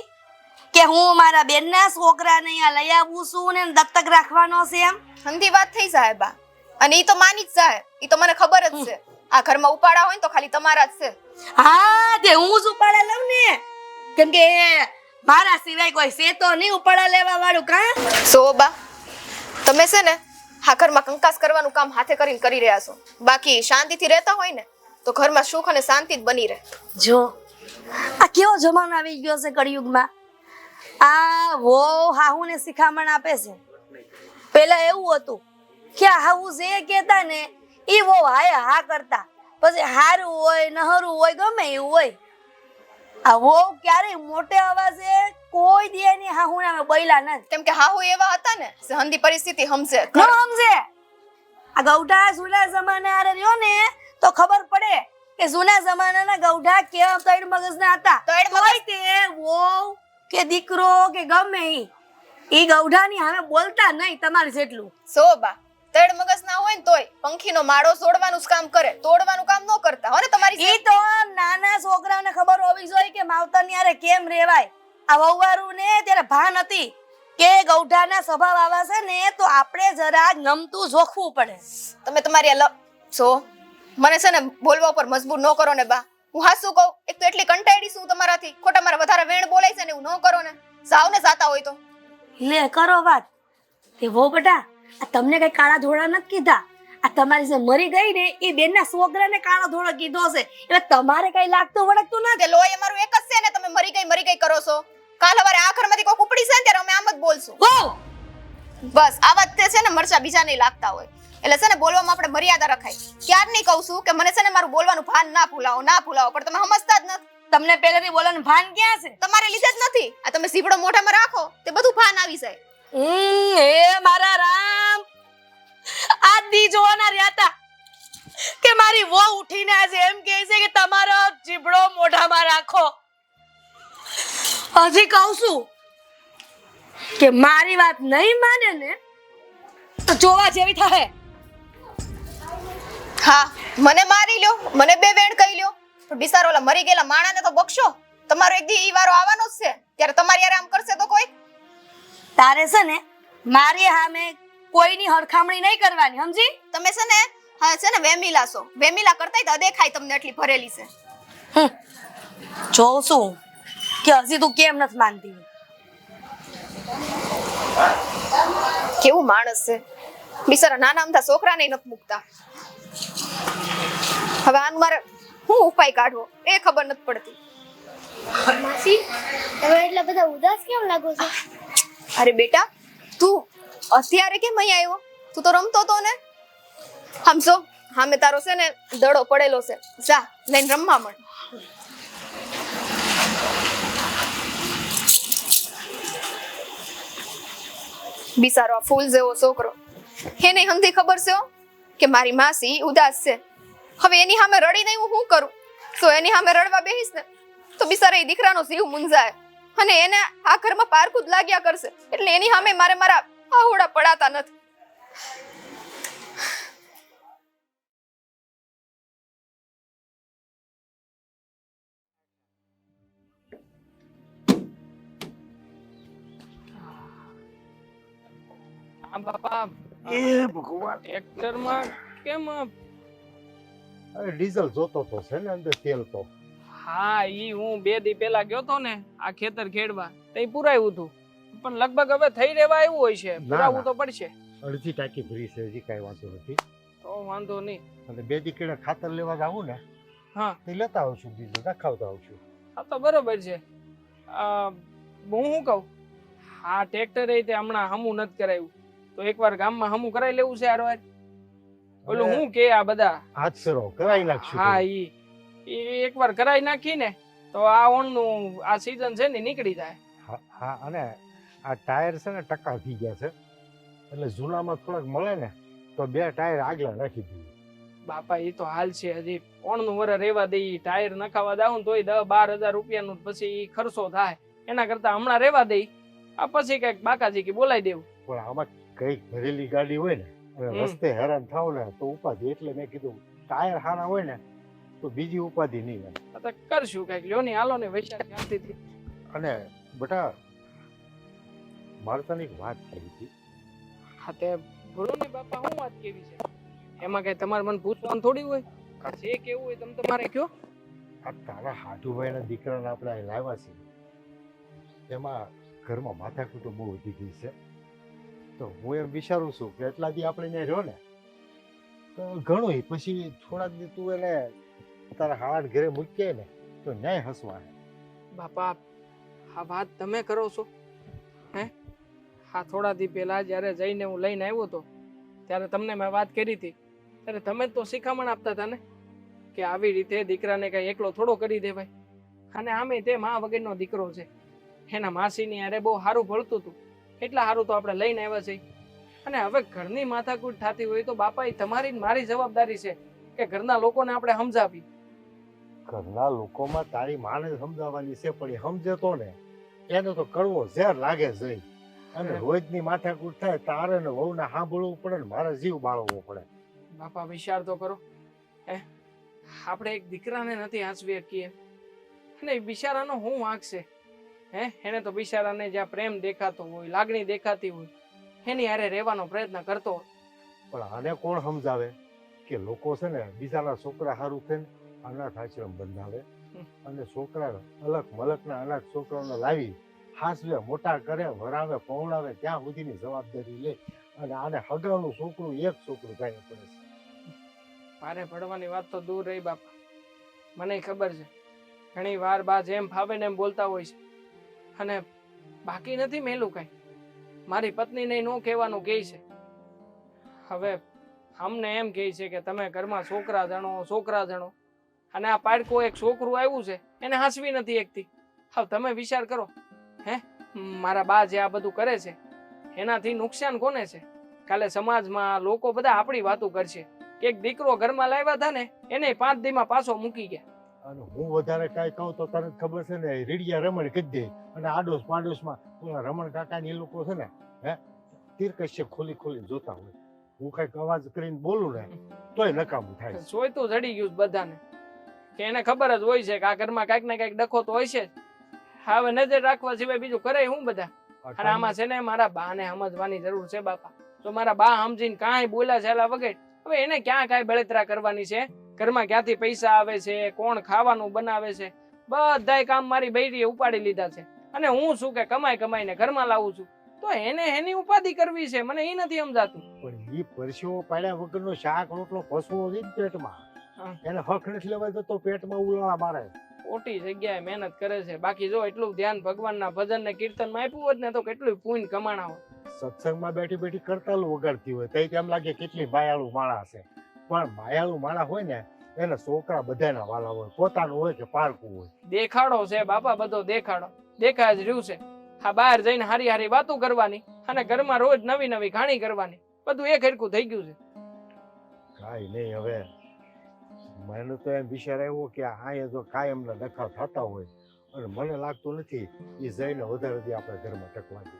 કે હું મારા બેનના છોકરાને અહીંયા લઈ આવું છું ને દત્તક રાખવાનો છે એમ? હંધી વાત થઈ જાય બા, અને ઈ તો માની જ જાય. ઈ તો મને ખબર જ છે આ ઘરમાં ઉપાડા હોય ને તો ખાલી તમારા જ છે. હા તે હું જ ઉપાડા લઉં ને, કેમ કે મારા સિવાય કોઈ છે તો નહીં ઉપાડા લેવા વાળું. કા સો બા તમે છે ને આ ઘરમાં કંકાસ કરવાનું કામ હાથે કરીને કરી રહ્યા છો. બાકી શાંતિથી રહેતા હોય ને તો ઘરમાં સુખ અને શાંતિ જ બની રહે. જો આ કેવો જમાનો આવી ગયો છે કળિયુગમાં. આ વો હાહુને શિખામણ આપે છે. પેલા એવું હતું કે હાહુ જે કહેતા ને ઈ વો હાય હા કરતા, પછી હારું હોય નહરું હોય ગમે એવું હોય. આ વો ક્યારેય મોટે અવાજે કોઈ દે ની હાહુના બૈલા નથી. કેમ કે હાહુ એવા હતા ને સહનની પરિસ્થિતિ સમજે. ન સમજે. આ ગૌઢા જૂના જમાના હારે રહ્યો ને તો ખબર પડે કે જૂના જમાનાના ગૌઢા કેવા તૈડ મગજના હતા. તોય તે વહુ કે દીકરો કે ગમે ઈ ગૌઢાની સામે બોલતા નહીં તમારે જેટલું. સોબા તડ મગજ ના હોય ને તોય પંખીનો માળો છોડવાનું જ કામ કરે, તોડવાનું કામ ન કરતા હો ને તમારી. ઈ તો નાના છોકરાને ખબર હોવી જોઈએ કે માવતરની હારે કેમ રેવાય. આ વહુવારું ને ત્યારે ભાન હતી કે ગૌઢાના સ્વભાવ આવા છે ને તો આપણે જરા નમતું જોખવું પડે. તમે તમારી મને છે ને બોલવા ઉપર મજબૂર ન કરો ને બા. હું હાસું કહું, એક તો એટલી કંટાળી છું તમારાથી, ખોટા મારા વધારે વેણ બોલાય છે ને એવું ન કરો ને. સાવ ને સાતા હોય તો લે કરો વાત. તે વો બેટા આ તમને કઈ કાળા ધોળા નથી કીધા. આ તમારી જે મરી ગઈ ને એ બેનના છોકરાને કાળો ધોળો કીધો છે, એટલે તમારે કઈ લાગતું વળગતું નથી. લોહી અમારું એક જ છે ને, તમે મરી ગઈ કરો છો. કાલ સવારે આખરમાંથી કોઈ ઉપડી છે ને ત્યારે અમે આમ જ બોલશું. બસ આ વાત છે ને મરચા બીજા નહીં લાગતા હોય એટલે છે ને બોલવામાં આપણે મર્યાદા રખાય. ક્યાર નહીં કહું છું કે મને છે ને મારું બોલવાનું ભાન ના ભૂલાવો પણ તમે સમજતા જ નથી. તમને પહેલેથી બોલવાનું ભાન ક્યાં છે? તમારે લીધે જ નથી. આ તમે સીબડો મોઢામાં રાખો તે બધું ભાન આવી જાય. હે મારા રામ, આ દી જોવાના રહ્યા કે મારી વો ઉઠીને આજે એમ કહે છે કે તમારો જીભડો મોઢામાં રાખો. હજી કહું છું કે મારી વાત નહીં માને ને તો જોવા જેવી થાય. હા મને મારી લ્યો, મને બે વેણ કહી લ્યો, પણ બિચારો ઓલા મરી ગયેલા માણાને તો બક્ષો. તમારો એક દી ઈ વારો આવવાનો જ છે, ત્યારે તમારી યાર આમ કરશે તો કોઈ. તારે છે ને મારી સામે કોઈની હરખામણી નહીં કરવાની, સમજી? તમે છે ને હા છે ને વેમિલા છો, વેમિલા કરતાય તો દેખાય તમને એટલી ભરેલી છે. જોઉં છું કે હજી તું કેમ નથી માનતી. કેવું માણસ છે બિચારા, નાના અમથા છોકરાને નથી મૂકતા. હવે આન મારે હું ઉપાય કાઢવો એ ખબર નથી પડતી. માસી તમે એટલા બધા ઉદાસ કેમ લાગો છો? અરે બેટા તું અત્યારે કેમ અહીં આવ્યો? તું તો રમતો તો ને. સમજો હામે તારો છે ને દડો પડેલો છે, જા લઈને રમવા મળ. બિચારો આ ફૂલ જેવો છોકરો, એને હંધી ખબર છે કે મારી માસી ઉદાસ છે. હવે એની સામે રડી નહીં હું શું કરું? તો એની સામે રડવા બેહીશ ને તો બિચારા એ દીકરાનો જીવ મુંજાય અને એને આ ઘરમાં પારકું જ લાગ્યા કરશે. એટલે એની સામે મારા આહોડા પડાતા નથી. આ બાપા એ ભગવાન, ટ્રેક્ટરમાં કેમ? અરે ડીઝલ જોતો તો છે ને અંદર, તેલ તો. હા ઈ હું 2 દી પહેલા ગયો તો ને આ ખેતર ખેડવા, તે પુરાયું હતું, પણ લગભગ હવે થઈ રહેવા આવ્યું હોય છે. પુરાવું તો પડશે. અડધી ટાંકી ભરી છે, હજી કઈ વાંધો નથી. તો વાંધો નહીં. અને 2 દી કેળે ખાતર લેવા જાવું ને, હા તે લેતા આવશું, ડીઝલ નખાવતા આવશું. હા તો બરોબર છે. હું શું કહું, હા ટ્રેક્ટર એ તે હમણાં હમું નથી કરાયું, તો એકવાર ગામમાં હમું કરાવી લેવું છે. હારવાર ઓલું હું કે આ બધા હાથ સરો કરાવી નાખશું. હા ઈ એકવાર કરાવી નાખી ને તો આ ઓણનું આ સીઝન છે ને નીકળી જાય. હા અને આ ટાયર છે ને ટકા થઈ ગયા છે, એટલે જૂનામાં થોડાક મળે ને તો 2 ટાયર આગલા નાખી દઈએ. બાપા એ તો હાલ છે, હજી ઓણનું વર રેવા દઈ. ટાયર નખાવા દાવ ને તોય 10-12 હજાર રૂપિયાનું પછી ખર્ચો થાય. એના કરતા હમણાં રેવા દઈ, આ પછી કઈક બાકાજી કે બોલાવી દેવું. પણ આમાં કઈક ભરેલી ગાડી હોય ને, રસ્તે હેરાન થાવ ને તો ઉપાધિ. એટલે મેં કીધું ટાયર હાના હોય ને તો બીજી ઉપાધિ નહીં હોય. તો કરશું કઈક. લ્યો ને હાલો ને વૈશાખ શાંતિથી. અને બેટા મારે તને એક વાત કરી હતી. હા તે બોલો ને બાપા, શું વાત કેવી છે? એમાં કઈ તમારે મને પૂછવાનું થોડી હોય, જે કેવું હોય તમે તમારે કયો. આ તારા હાટુભાઈના દીકરાને આપણે અહીં લાવ્યા છે, એમાં ઘરમાં માથાકૂટો બહુ વધી ગઈ છે. તો હું એમ વિચારું છું કે એટલા દી આપણે ત્યાં રહ્યો ને તો ઘણું, પછી થોડાક દી તું એને તારા હાડ ઘરે મૂકી ને તો ન્યાય હસવા. બાપા આ વાત તમે કરો છો? હે, હા થોડા દી પહેલા જ્યારે જઈને હું લઈને આવ્યો હતો ત્યારે તમને મેં વાત કરી હતી, ત્યારે તમે જ તો શિખામણ આપતા હતા ને કે આવી રીતે દીકરાને કઈ એકલો થોડો કરી દેવાય. અને આમે તે મા વગરનો દીકરો છે, એના માસીની હારે બહુ સારું ભળતું હતું, એટલા સારું તો આપણે લઈને આવ્યા છીએ. અને હવે ઘરની માથાકૂટ થતી હોય તો બાપા એ તમારી ને મારી જવાબદારી છે કે ઘરના લોકોને આપણે સમજાવી. ઘરના લોકોમાં તારી માને સમજાવવાની છે, પણ એ સમજે તો ને એને તો કડવો ઝેર લાગે છે. અને રોજની માથાકૂટ થાય તારે ને વહુને સાંભળવું પડે ને મારે જીવ બાળવો પડે. બાપા વિચાર તો કરો, હે આપણે એક દીકરાને નથી હાંસવી શકીએ અને એ બિચારાનો શું વાંક છે? હે, એને તો બિચારાને જ્યાં પ્રેમ દેખાતો હોય, લાગણી દેખાતી હોય, એની હારે રહેવાનો પ્રયત્ન કરતો હોય. પણ આને કોણ સમજાવે કે લોકો છે ને બીજાના છોકરા સારું થઈને અનાથ આશ્રમ બંધાવે અને છોકરા અલગ મલકના અનાથ છોકરાઓને લાવી હાસવે મોટા કરે, વરાવે, પહોંચાવે ત્યાં સુધીની જવાબદારી લે. અને આને હગાવનું છોકરું એક છોકરું કાંઈ પડે છે. મારે પડવાની વાત તો દૂર રહી બાપા, મને ખબર છે ઘણી વાર બા જેમ ફાવે ને એમ બોલતા હોય છે અને બાકી નથી મેલું કઈ. મારી પત્નીને નો કહેવાનું કહે છે. હવે અમને એમ કહે છે કે તમે ઘરમાં છોકરા જણો અને આ પાડકો એક છોકરું આવ્યું છે એને હાંસવી નથી એકતી. હવે તમે વિચાર કરો, હે મારા બા જે આ બધું કરે છે એનાથી નુકસાન કોને છે? કાલે સમાજમાં લોકો બધા આપણી વાતો કરશે કે એક દીકરો ઘરમાં લાવ્યા હતા ને એને 5 દીમાં પાછો મૂકી ગયા. અને હું વધારે કાંઈ કહું તો તને ખબર છે ને રીડિયા રમણ કરી દે. અને આડોશ પાડોશમાં ઓલા રમણ કાકાની એ લોકો છે ને હે તીરકશ્ય ખોલી જોતા હોય. હું કઈક અવાજ કરીને બોલું ને તોય નકામું થાય. સોયતું જડી ગયું બધાને કે એને ખબર જ હોય છે કે આ ઘરમાં કાંઈક ને કાંઈક ડખો તો હોય છે જ. હવે નજર રાખવા સિવાય બીજું કરે હું બધા? અને આમાં છે ને મારા બાને સમજવાની જરૂર છે બાપા. તો મારા બા સમજીને કાંઈ બોલ્યા છેલા વગર હવે એને ક્યાં કાંઈ બળતરા કરવાની છે? ઘરમાં ક્યાંથી પૈસા આવે છે, કોણ ખાવાનું બનાવે છે, બધાય કામ મારી બૈરીએ ઉપાડી લીધા છે. અને હું શું કે કમાઈને ઘરમાં લાવું છું તો એને એની ઉપાધિ કરવી છે, મને એ નથી સમજાતું. પણ એ પરસેવો પાડ્યા વગરનો શાક રોટલો પસવો છે પેટમાં, એને હક નથી લેવાય તો પેટમાં ઉલાળા મારે. ખોટી જગ્યાએ મહેનત કરે છે. બાકી જો એટલું ધ્યાન ભગવાનના ભજન ને કીર્તનમાં આપ્યું હોત ને તો કેટલું પુણ્ય કમાણા હોત. સત્સંગમાં બેઠી કરતાલું વગાડતી હોય તો એમ લાગે કેટલી માયાળુ માણસ છે. પણ માયાળુ માણસ હોય ને એને છોકરા બધાના વાલા હોય, પોતાનું હોય કે પારકું હોય. દેખાડો છે બાપા, બધો દેખાડો દેખાય જ રહ્યું છે. હા, બહાર જઈને હારી વાતો કરવાની અને ઘરમાં રોજ નવી ઘાણી કરવાની, બધું એક હરખું થઈ ગયું છે. કાંઈ નહીં, હવે મને તો એમ વિચાર આવ્યો કે આ જો કાયમના ડખા થતા હોય અને મને લાગતું નથી એ જઈને વધારે દી આપણે ઘરમાં ટકવા દે.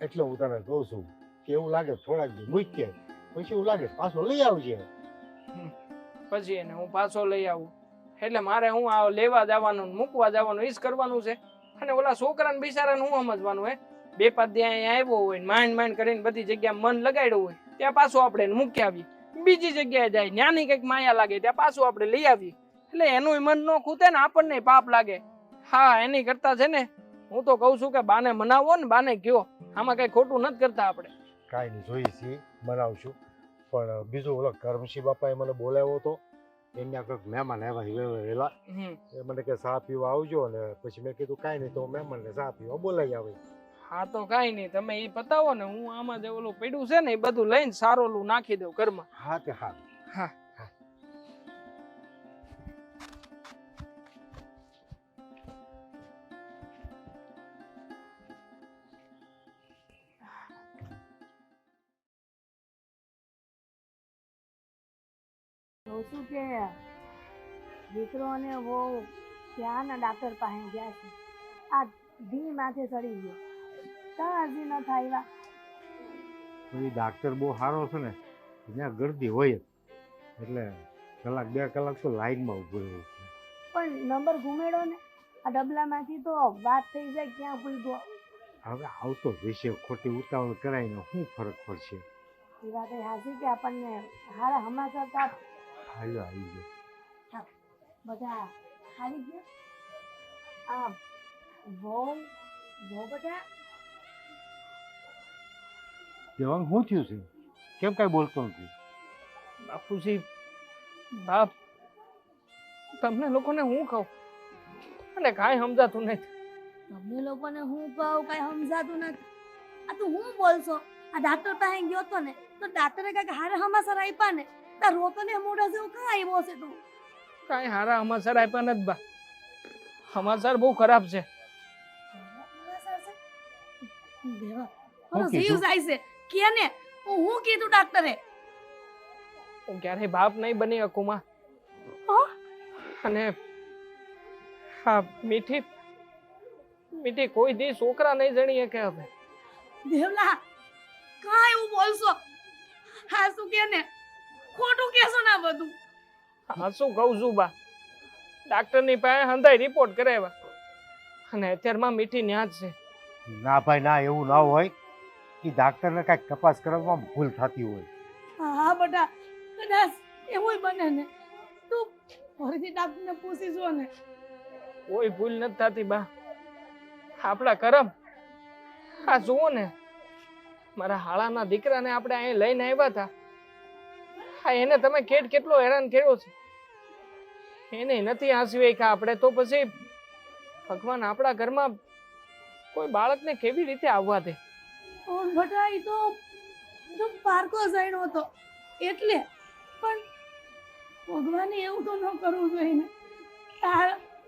એટલે હું તને કહું છું કે એવું લાગે થોડાક દી મૂકી પછી એવું લાગે પાછો લઈ આવજે. પછી એને હું પાછો લઈ આવું એટલે મારે હું આ લેવા જવાનું મૂકવા જવાનું ઈ જ કરવાનું છે? અને ઓલા છોકરાને બિચારાને હું સમજવાનું? હે 2-5 દી અહીંયા આવ્યો હોય માંડ કરીને બધી જગ્યા મન લગાડ્યું હોય ત્યાં પાછું આપણે એને મૂકી આવીએ, બીજી જગ્યાએ જાય ત્યાંની કંઈક માયા લાગે ત્યાં પાછું આપણે લઈ આવીએ, એટલે એનું મન ન ખૂતે ને આપણને પાપ લાગે. હા, એની કરતા છે ને હું તો કહું છું કે બાને મનાવો ને બાને કયો, આમાં કઈ ખોટું નથી કરતા આપણે. કાંઈ નહીં, જોઈએ છીએ મનાવશું. પણ બીજું ઓલો કરમશી બાપાએ મને બોલાવ્યો હતો, એમના કંઈક મહેમાન આવ્યા વહેલા, એ મને કે ચા પીવા આવજો. અને પછી મેં કીધું કાંઈ નહીં તો મહેમાનને ચા પીવા બોલાવી આવે. હા તો કાંઈ નહીં, તમે એ પતાવો ને હું આમાં જે ઓલું પડ્યું છે ને એ બધું લઈને સારોલું નાખી દઉં ઘરમાં. હા તે હા. હા. શું કે દીકરો અને બહુ ત્યાંના ડાક્ટર પાસે ગયા છે. આ ધી માથે ચડી ગયો, કાં હજી ન થાય. એ ડાક્ટર બહુ સારો છે ને, ત્યાં ગરદી હોય જ એટલે 1-2 કલાક તો લાઈનમાં ઉભું રહેવું છે. પણ નંબર ઘુમેડો ને આ ડબલામાંથી તો વાત થઈ જાય ક્યાં પૂછો. હવે આવતો વિશે ખોટી ઉતાવળ કરાવીને શું ફરક પડશે? એ વાત હાસી કે આપણને હારા હમાસા હતા. હાલો આવી ગયો. હા, બધા આવી ગયા. આ બહુ બધા દેવાંગ શું થયું છે? કેમ કાંઈ બોલતો નથી? બાપુજી, બાપ તમને લોકોને હું કહું અને કાંઈ સમજાતું નથી. તમને લોકોને હું કહું કઈ સમજાતું નથી. આ તું હું બોલશો? આ ડાક્ટર પાસે ગયો તો ને તો ડાક્ટરે કઈક હારે હમાસર આપ્યા ને તાર રોતો ને મોઢા જેવું કાં આવ્યો છે તું? કાંઈ હારા સમાચાર આપ્યા નથી બા. સમાચાર બહુ ખરાબ છે. દેવા હું મારો જીવ કીધું? જાય છે. કે ને હું કીધું ડાક્ટરે? હું ક્યારેય બાપ નહીં બની શકું માં. હા? અને હા મીઠી મીઠી કોઈ દી છોકરા નહીં જણીએ કે હવે. દેવલા કાંઈ એવું બોલશો? હા શું કે ને ખોટું કેશો ના બધું? હા શું કહું છું બા. ડાક્ટરની પાસે હંધાઈ રિપોર્ટ કરાવ્યા અને અત્યારમાં મીઠી ન્યા જ છે. ના ભાઈ ના, એવું ના હોય કે ડાક્ટરને કાંઈક તપાસ કરવામાં ભૂલ થતી હોય. હા બેટા કદાચ એવું બને ને તું ફરીથી ડાક્ટરને પૂછી જો ને. કોઈ ભૂલ નથી થતી બા. આપણા કરમ. હા જુઓ ને મારા હાળાના દીકરાને આપણે અહીં લઈને આવ્યા હતા. હા એને તમે કેટલો હેરાન કર્યો છે. એને નથી હાંસવી કે આપણે તો પછી ભગવાન આપણા ઘરમાં કોઈ બાળકને કેવી રીતે આવવા દે. ઓર બેટા એ તો પાર્કો જાણ્યો હતો એટલે. પણ ભગવાને એવું તો ન કરવું જોઈએ ને.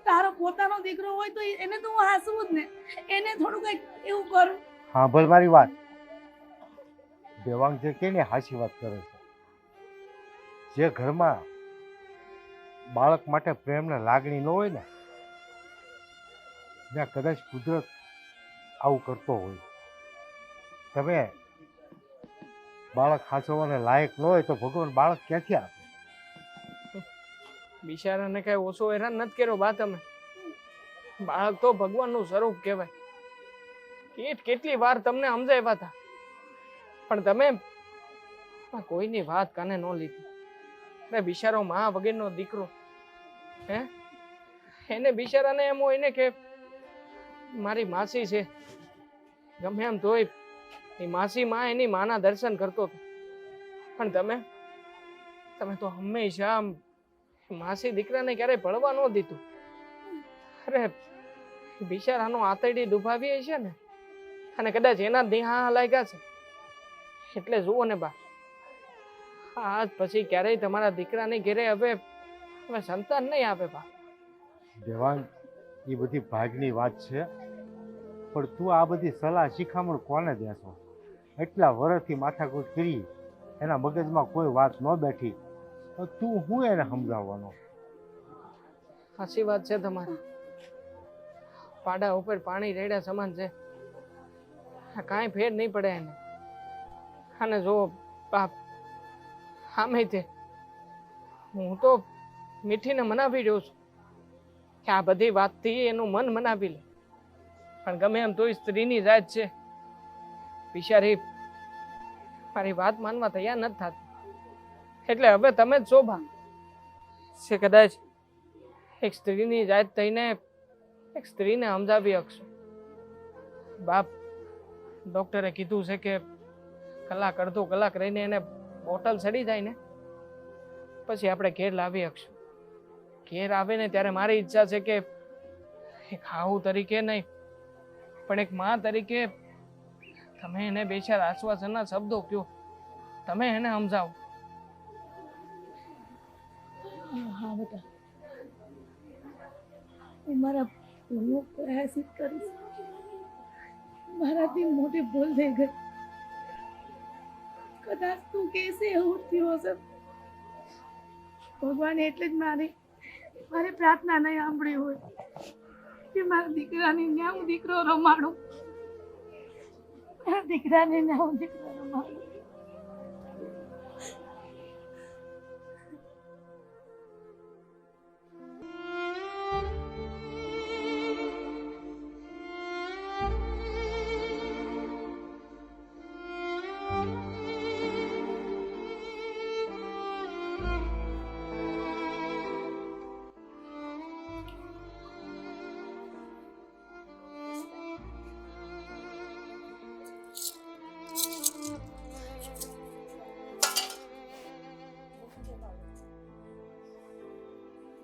તારો પોતાનો દીકરો હોય તો એને તો હું હાંસવું જ ને. એને થોડું કંઈક એવું કરું. હા ભલે મારી વાત. દેવાંગ જે કે ને હાચી વાત કરે છે. જે ઘરમાં બાળક માટે પ્રેમ ને લાગણી ન હોય ને ત્યાં કદાચ કુદરત આવું કરતો હોય. તમે બાળક સાચવવાને લાયક ન હોય તો ભગવાન બાળક ક્યાંથી આપે? બિચારાને કઈ ઓછો હેરાન નથી કર્યો બા તમે. બાળક તો ભગવાનનું સ્વરૂપ કહેવાય. કેટલી વાર તમને સમજાવ્યા હતા પણ તમે કોઈની વાત કાને ન લીધી. અરે બિચારો મા વગરનો દીકરો હે એને બિચારાને એમ હોય ને કે મારી માસી છે. ગમે એમ તોય એ માસી માં એની માના દર્શન કરતો હતો. પણ તમે તો હંમેશા માસી દીકરાને ક્યારેય ભળવા ન દીધું. અરે બિચારાનો આતરડી દુભાવી છે ને અને કદાચ એના દેહા લાગ્યા છે એટલે જુઓ ને બા. આજ પછી ક્યારેય તમારા દીકરાની ઘેરે હવે સંતાન નહીં આવે બા. દેવાંગ એ બધી ભાગની વાત છે. પણ તું આ બધી સલાહ શિખામણ કોને દેશો? એટલા વર્ષથી માથાકૂટ કરી એના મગજમાં કોઈ વાત ન બેઠી તો તું હું એને સમજાવવાનો? સાચી વાત છે તમારી. પાડા ઉપર પાણી રેડ્યા સમાન છે. કાંઈ ફેર નહીં પડે એને. અને જો બાપ આમે તે હું તો મીઠીને મનાવી રહ્યો છું કે આ બધી વાતથી એનું મન મનાવી લે. પણ ગમે એમ તોય સ્ત્રીની જાત છે. બિચારી મારી વાત માનવા તૈયાર નથી થતી. એટલે હવે તમે જ શોભા છે કદાચ એક સ્ત્રીની જાત થઈને એક સ્ત્રીને સમજાવી શકશો. બાપ ડોક્ટરે કીધું છે કે કલાક અડધો કલાક રહીને એને બોટલ ચડી જાય ને પછી આપણે ઘેર લાવી શકશું. ઘેર આવે ને ત્યારે મારી ઈચ્છા છે કે એક હાહુ તરીકે નહીં પણ એક માં તરીકે તમે એને બે ચાર આશ્વાસનના શબ્દો કહો. તમે એને સમજાવો. હા બેટા હું મારા પૂરો પ્રયાસ કરીશ. મારાથી મોટી ભૂલ થઈ ગઈ. કદાચ તું કહેશે એવું થયું હશે. ભગવાને એટલે જ મારી પ્રાર્થના નહીં સાંભળી હોય કે મારા દીકરાની ન્યા હું દીકરો રમાડું. મારા દીકરાને ન્યા હું દીકરો રમાડું.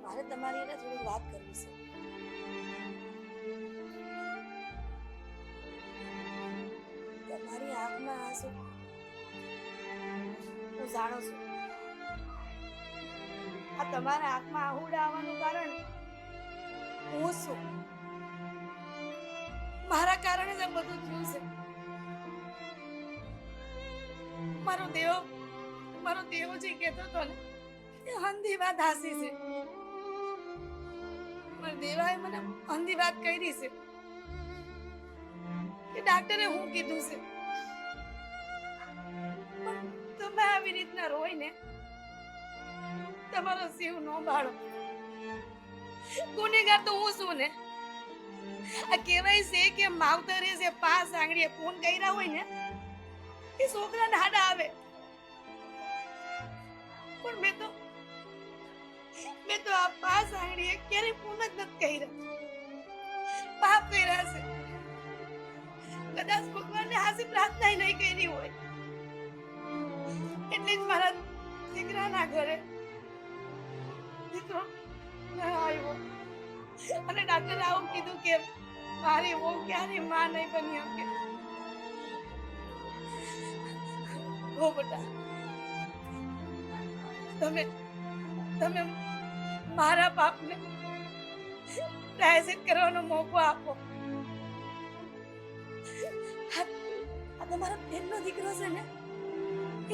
મારે તમારી એને થોડી વાત કરવી છે. જાણો છો આ તમારા હાથમાં આહુડા આવવાનું કારણ હું છું. મારા કારણે જ આ બધું થયું છે. મારો દેવ જે કહેતો હતો ને એ અંધી વાત હાસી છે. મારા દેવાએ મને અંધી વાત કરી છે કે ડાક્ટરે હું કીધું છે. પણ તમે આવી રીતના રોય ને તમારો જીવ નો બાળો. ગુનેગાર તો હું છું ને. આ કહેવાય છે કે માવતરે જે 5 આંગળીએ ફોન કર્યા હોય ને એ છોકરાને હાડા આવે. પણ મેં તો આ 5 આંગળીએ ક્યારે ફોન જ નથી કર્યા. પાપ કર્યા છે. કદાચ ભગવાનને હાસી પ્રાર્થના નહીં કરી હોય એટલે જ મારા દીકરાના ઘરે દીકરો ન આવ્યો અને ડાક્ટરે આવું કીધું કે મારી વહુ ક્યારે માં નહીં બની શકે. હો બેટા, તમે મારા પાપને પ્રાયશ્ચિત કરવાનો મોકો આપો. આ તમારો બેનનો દીકરો છે ને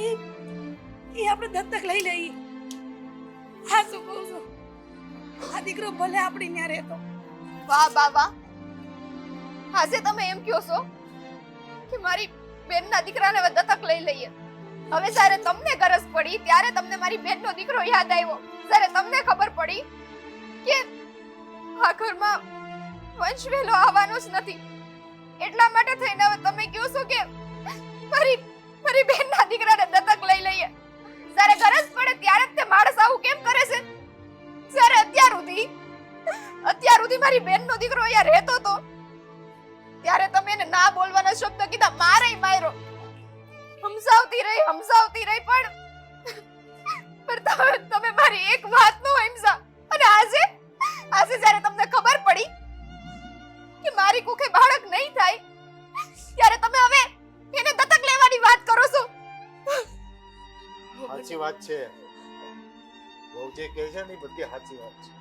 એ આપણે દત્તક લઈ લઈએ. હા શું કહું છું, આ દીકરો ભલે આપણી ત્યાં રહેતો. વાહ બાબા, આજે તમે એમ કહો છો કે મારી બેનના દીકરાને હવે દત્તક લઈ લઈએ. હવે જ્યારે તમને ગરજ પડી ત્યારે તમને મારી બેનનો દીકરો યાદ આવ્યો. જ્યારે તમને ખબર પડી કે આ ઘરમાં વંશવેલો આવવાનો જ નથી એટલા માટે થઈને હવે તમે કહો છો કે મારી બેનના દીકરાને દત્તક લઈ લઈએ. જ્યારે ગરજ પડે ત્યારે જ તે માણસ આવું કેમ કરે છે? જ્યારે અત્યાર સુધી મારી બેનનો દીકરો અહીંયા રહેતો હતો ત્યારે તમે એને ના બોલવાના શબ્દ કીધા, મારેય માર્યો, સમજાવતી રહી પણ તમે મારી એક વાત નો સમજા. અને આજે જ્યારે તમને ખબર પડી કે મારી કુખે બાળક નહીં થાય ત્યારે તમે હવે એને દત્તક લેવાની વાત કરો છો. સાચી વાત છે. બહુ જે કહે છે ને એ બધી સાચી વાત છે.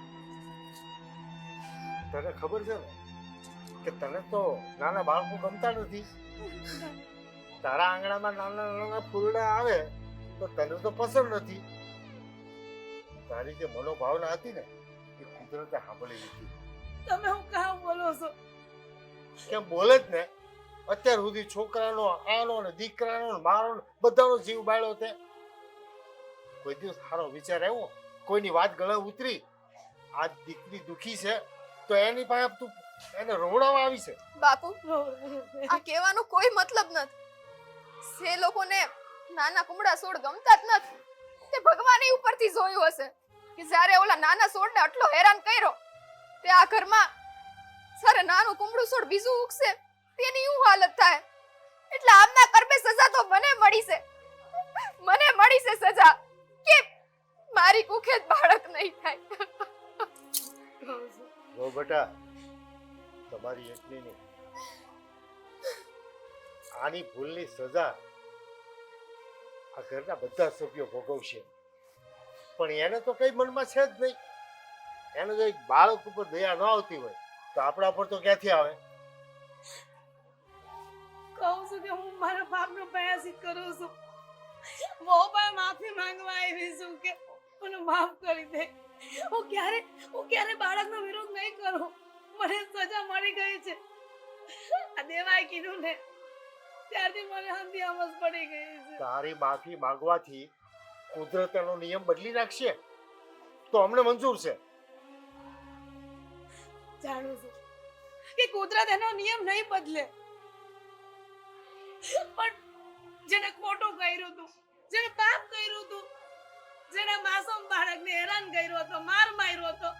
તને ખબર છે ને કે તને તો નાના બાળકો ગમતા નથી. તારા આંગણામાં નાના નાના ફૂલડા આવે તો તને તો પસંદ નથી. તારી જે મનોભાવના હતી ને એ કુદરતે સાંભળી લીધી. તમે હું કામ બોલો છો? કેમ બોલે જ ને. અત્યાર સુધી છોકરાનો આનો ને દીકરાનો ને મારો ને બધાનો જીવ બાળ્યો તે. કોઈ દિવસ સારો વિચાર આવ્યો? કોઈની વાત ગળે ઉતરી? આ દીકરી દુખી છે તો એની પાસે તું એને રોવડાવવા આવી છે? બાપુ, આ કહેવાનો કોઈ મતલબ નથી. જે લોકોને નાના કુમડા છોડ ગમતા જ નથી તે ભગવાને ઉપરથી જોયું હશે કે જ્યારે ઓલા નાના છોડને આટલો હેરાન કર્યો તે આ ઘરમાં જ્યારે નાનું કુમડું છોડ બીજું ઉગશે તેની શું હાલત થાય. એટલે આમના કર્મે સજા તો મને મળી છે સજા કે મારી કુખે જ બાળક નહીં થાય. ઓ બેટા, તમારી એટલી નહીં, આની ભૂલની સજા આ ઘરના બધા સભ્યો ભોગવશે. પણ એને તો કઈ મનમાં છે જ નહીં. એને જો એક બાળક ઉપર દયા ન આવતી હોય તો આપણા પર તો ક્યાંથી આવે? કહું છું કે હું મારા બાપનો પ્રાયશ્ચિત કરું છું. બહુ પણ માફી માંગવા આવી છું કે મને માફ કરી દે. હું ક્યારે બાળકનો વિરોધ નહીં કરું. મને સજા મળી ગઈ છે. આ દેવાએ કીધું ને ત્યારથી મને હંધી સમજ પડી ગઈ છે. તારી માફી માંગવાથી કુદરત એનો નિયમ બદલી નાખશે તો અમને મંજૂર છે. જાણું છું કે કુદરત એનો નિયમ નહીં બદલે. પણ જેને ખોટું કર્યું હતું, જેને પાપ કર્યું હતું, જેને માસૂમ બાળકને હેરાન કર્યો હતો, માર માર્યો હતો,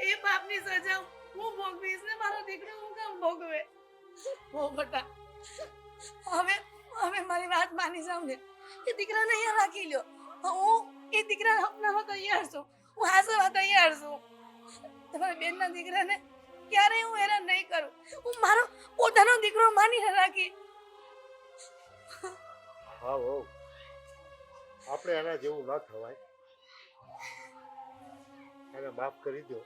એ પાપની સજા હું ભોગવીશ ને મારો દીકરો હું કેમ ભોગવે? હો બેટા, હવે મારી વાત માની જાવ ને એ દીકરાને અહીંયા રાખી લ્યો. હું એ દીકરાને અપનાવવા તૈયાર છું. હું હાસવા તૈયાર છું. તમારા બેનના દીકરાને ક્યારેય હું હેરાન નહીં કરું. હું મારો પોતાનો દીકરો માનીને રાખી. હા હો, આપણે એના જેવું ન થવાય. એને માફ કરી દો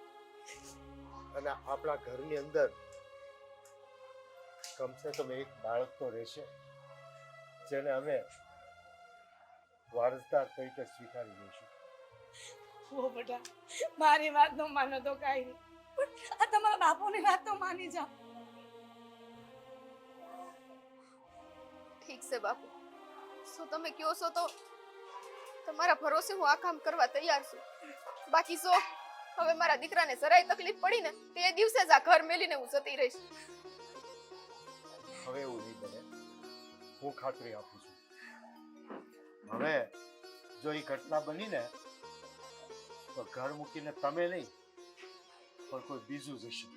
અને આપણા ઘરની અંદર કમસે કમ એક બાળક તો રહેશે જેને અમે વારસદાર તરીકે સ્વીકારી લઈશું. ઓ બેટા, મારી વાત નો માનો તો કાઈ નહીં, પણ આ તમારા બાપુની વાત તો માની જાઓ. ઠીક છે બાપુ, શું તમે કહો છો તો તમારા ભરોસે હું આ કામ કરવા તૈયાર છું. બાકી શું, હવે મારા દીકરાને જરાય તકલીફ પડી ને તે દિવસે જ આ ઘર મેલીને હું જતી રહીશ. હવે એવું નહીં બને, હું ખાતરી આપું છું. હવે જો એ ઘટના બની ને તો ઘર મૂકીને તમે નહીં પણ કોઈ બીજું જશે.